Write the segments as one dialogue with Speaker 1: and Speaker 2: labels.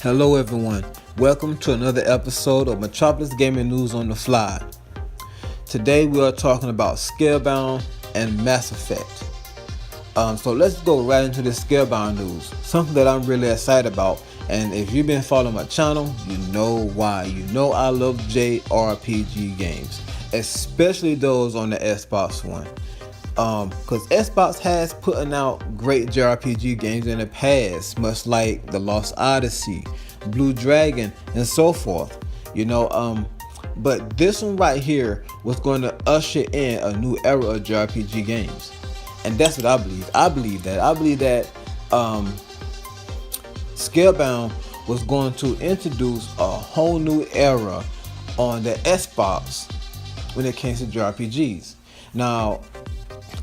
Speaker 1: Hello everyone, welcome to another episode of Metropolis Gaming News on the Fly. Today we are talking about Scalebound and Mass Effect. So let's go right into this Scalebound news, something that I'm really excited about. And if you've been following my channel, you know why. You know I love JRPG games, especially those on the Xbox One. Because Xbox has putting out great JRPG games in the past, much like The Lost Odyssey, Blue Dragon, and so forth. But this one right here was going to usher in a new era of JRPG games, and that's what I believe. I believe that Scalebound was going to introduce a whole new era on the Xbox when it came to JRPGs. Now,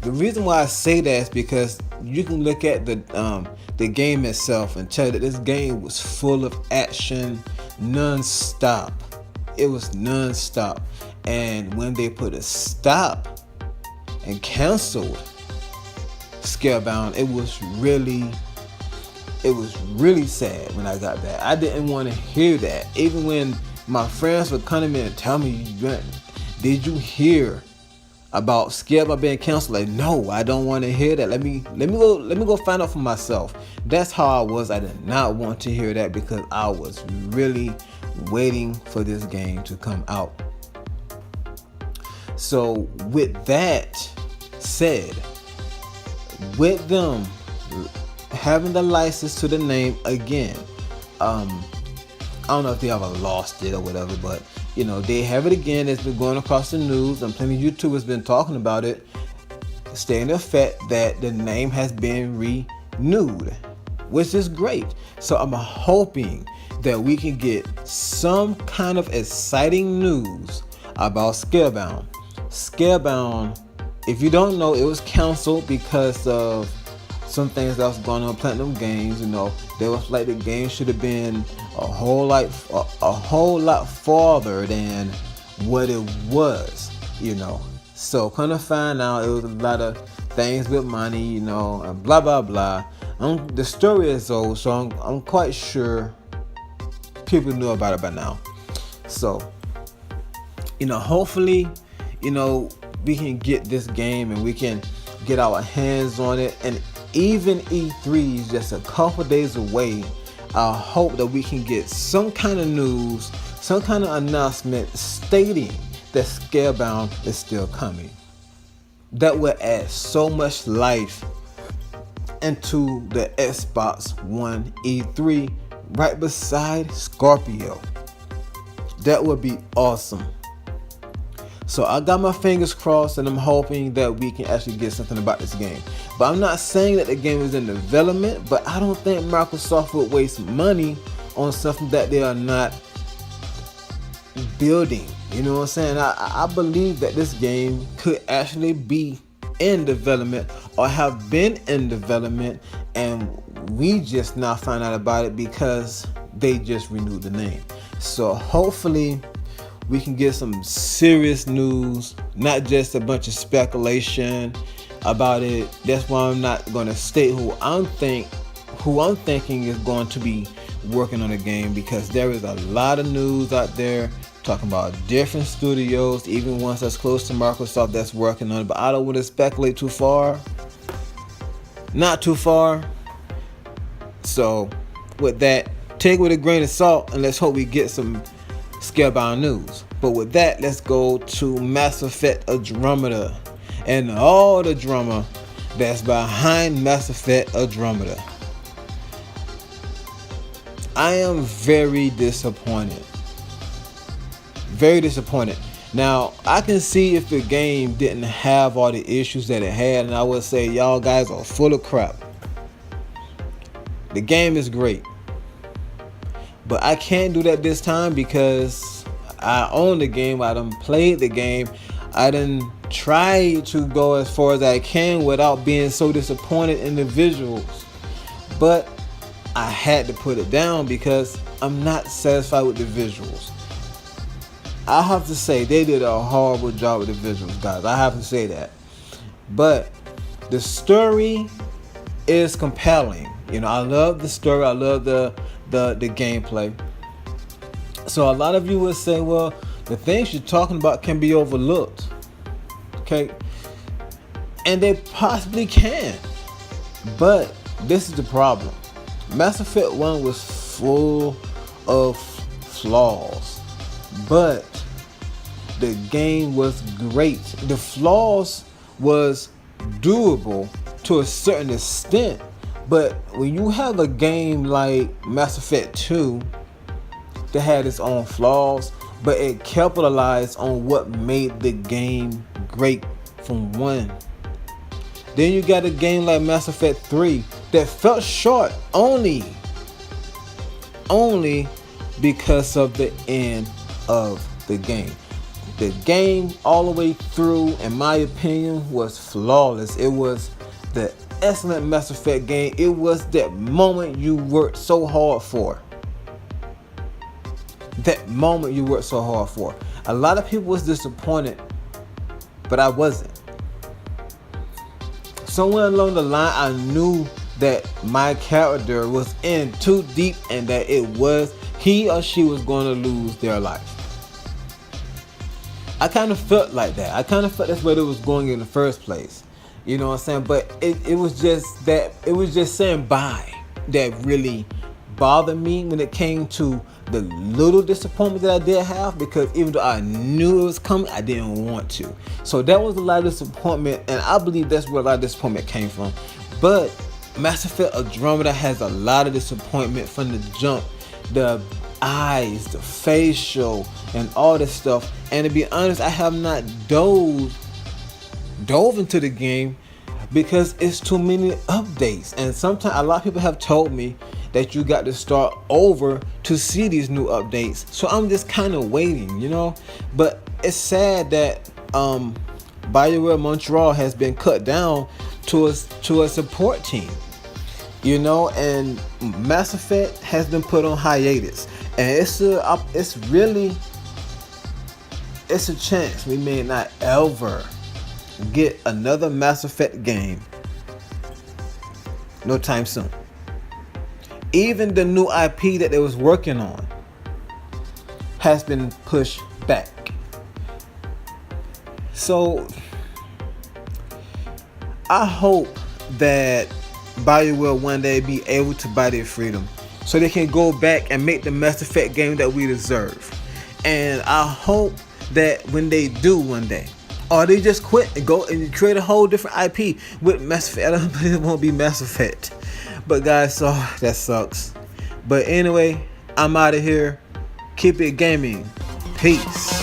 Speaker 1: the reason why I say that is because you can look at the game itself and tell that this game was full of action non-stop. It was non-stop. And when they put a stop and canceled Scalebound, it was really sad when I got that. I didn't want to hear that. Even when my friends would come to me and tell me, did you hear about Scalebound being canceled? Like, no, I don't want to hear that. Let me go find out for myself. That's how I was. I did not want to hear that because I was really waiting for this game to come out. So with that said, with them having the license to the name again, I don't know if they ever lost it or whatever, but they have it again. It's been going across the news, and plenty of YouTubers been talking about it, stating the fact that the name has been renewed, which is great. So I'm hoping that we can get some kind of exciting news about Scalebound. Scalebound, if you don't know, it was canceled because of some things that was going on in Platinum Games. They was like the game should have been a whole lot farther than what it was. So kind of find out it was a lot of things with money, and blah blah blah. The story is old, so I'm quite sure people knew about it by now. So hopefully we can get this game and we can get our hands on it. And even E3 is just a couple days away. I hope that we can get some kind of news, some kind of announcement stating that Scalebound is still coming. That will add so much life into the Xbox One E3 right beside Scorpio. That would be awesome. So I got my fingers crossed, and I'm hoping that we can actually get something about this game. But I'm not saying that the game is in development, but I don't think Microsoft would waste money on something that they are not building. You know what I'm saying? I believe that this game could actually be in development or have been in development, and we just now find out about it because they just renewed the name. So hopefully we can get some serious news, not just a bunch of speculation about it. That's why I'm not going to state who I'm thinking is going to be working on the game, because there is a lot of news out there talking about different studios, even ones that's close to Microsoft that's working on it. But I don't want to speculate too far. Not too far. So with that, take it with a grain of salt, and let's hope we get some Scalebound news. But with that, let's go to Mass Effect Andromeda and all the drama that's behind Mass Effect Andromeda. I am very disappointed. Very disappointed. Now, I can see if the game didn't have all the issues that it had, and I would say y'all guys are full of crap. The game is great, but I can't do that this time because I own the game. I done played the game. I done tried to go as far as I can without being so disappointed in the visuals. But I had to put it down because I'm not satisfied with the visuals. I have to say they did a horrible job with the visuals, guys. I have to say that. But the story is compelling. I love the story. I love the the gameplay. So a lot of you would say, well, the things you're talking about can be overlooked. Okay. And they possibly can. But this is the problem. Mass Effect 1 was full of flaws. But the game was great. The flaws was doable to a certain extent. But when you have a game like Mass Effect 2 that had its own flaws, but it capitalized on what made the game great from 1. Then you got a game like Mass Effect 3 that fell short only because of the end of the game. The game all the way through, in my opinion, was flawless. It was the excellent Mass Effect game. It was that moment you worked so hard for. That moment you worked so hard for. A lot of people was disappointed, but I wasn't. Somewhere along the line, I knew that my character was in too deep and that he or she was going to lose their life. I kind of felt like that. I kind of felt that's where it was going in the first place. You know what I'm saying? But it was just that, it was just saying bye that really bothered me when it came to the little disappointment that I did have, because even though I knew it was coming, I didn't want to. So that was a lot of disappointment, and I believe that's where a lot of disappointment came from. But Mass Effect Andromeda has a lot of disappointment from the jump. The eyes, the facial, and all this stuff. And to be honest, I have not dove into the game because it's too many updates. And sometimes a lot of people have told me that you got to start over to see these new updates. So I'm just kind of waiting, you know. But it's sad that BioWare Montreal has been cut down to a support team, you know, and Mass Effect has been put on hiatus, and it's a chance we may not ever get another Mass Effect game no time soon. Even the new IP that they was working on has been pushed back. So I hope that BioWare one day be able to buy their freedom so they can go back and make the Mass Effect game that we deserve. And I hope that when they do one day, or they just quit and go and create a whole different IP with Mass Effect. I don't believe it won't be Mass Effect. But guys, so that sucks. But anyway, I'm out of here. Keep it gaming. Peace.